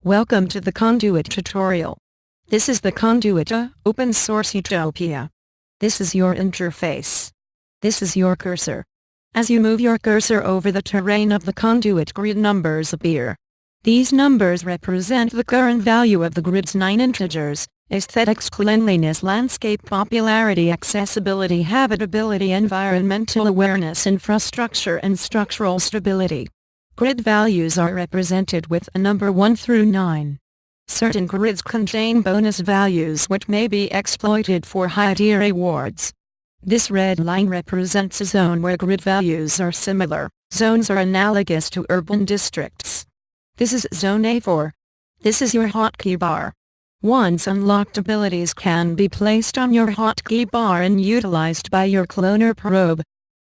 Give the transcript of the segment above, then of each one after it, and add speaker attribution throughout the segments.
Speaker 1: Welcome to the Conduit tutorial. This is the Conduit open source utopia. This is your interface. This is your cursor. As you move your cursor over the terrain of the Conduit grid, numbers appear. These numbers represent the current value of the grid's 9 integers: aesthetics, cleanliness, landscape, popularity, accessibility, habitability, environmental awareness, infrastructure, and structural stability. Grid values are represented with a number 1 through 9. Certain grids contain bonus values which may be exploited for high-tier rewards. This red line represents a zone where grid values are similar. Zones are analogous to urban districts. This is Zone A4. This is your hotkey bar. Once unlocked, abilities can be placed on your hotkey bar and utilized by your cloner probe.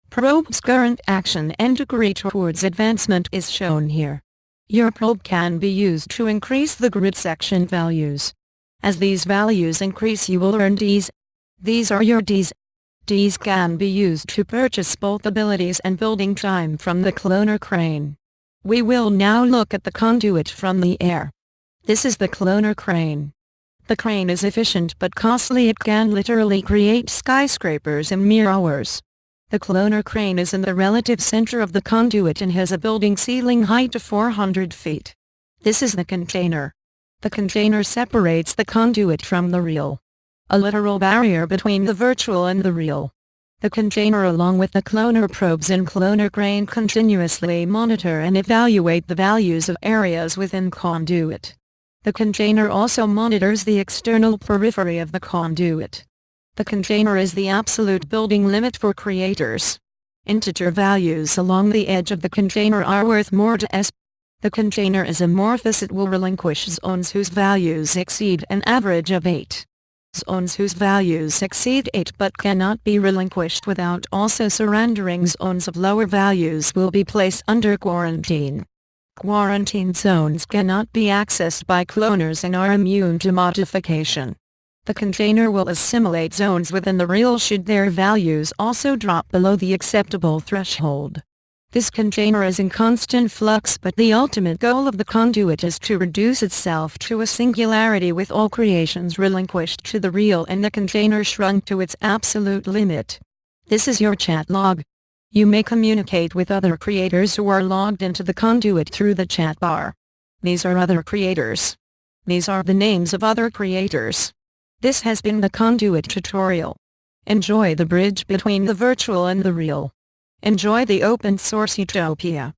Speaker 1: Probe's current action and degree towards advancement is shown here. Your probe can be used to increase the grid section values. As these values increase, you will earn Ds. These are your Ds. Ds can be used to purchase both abilities and building time from the cloner crane. We will now look at the Conduit from the air. This is the cloner crane. The crane is efficient but costly. It can literally create skyscrapers in mere hours. The cloner crane is in the relative center of the Conduit and has a building ceiling height of 400 feet. This is the container. The container separates the Conduit from the real. A literal barrier between the virtual and the real. The container, along with the cloner probes and cloner crane, continuously monitor and evaluate the values of areas within Conduit. The container also monitors the external periphery of the Conduit. The container is the absolute building limit for creators. Integer values along the edge of the container are worth more to S. The container is amorphous. It will relinquish zones whose values exceed an average of 8. Zones whose values exceed 8 but cannot be relinquished without also surrendering zones of lower values will be placed under quarantine. Quarantine zones cannot be accessed by cloners and are immune to modification. The container will assimilate zones within the real should their values also drop below the acceptable threshold. This container is in constant flux, but the ultimate goal of the Conduit is to reduce itself to a singularity with all creations relinquished to the real and the container shrunk to its absolute limit. This is your chat log. You may communicate with other creators who are logged into the Conduit through the chat bar. These are other creators. These are the names of other creators. This has been the Conduit tutorial. Enjoy the bridge between the virtual and the real. Enjoy the open source utopia.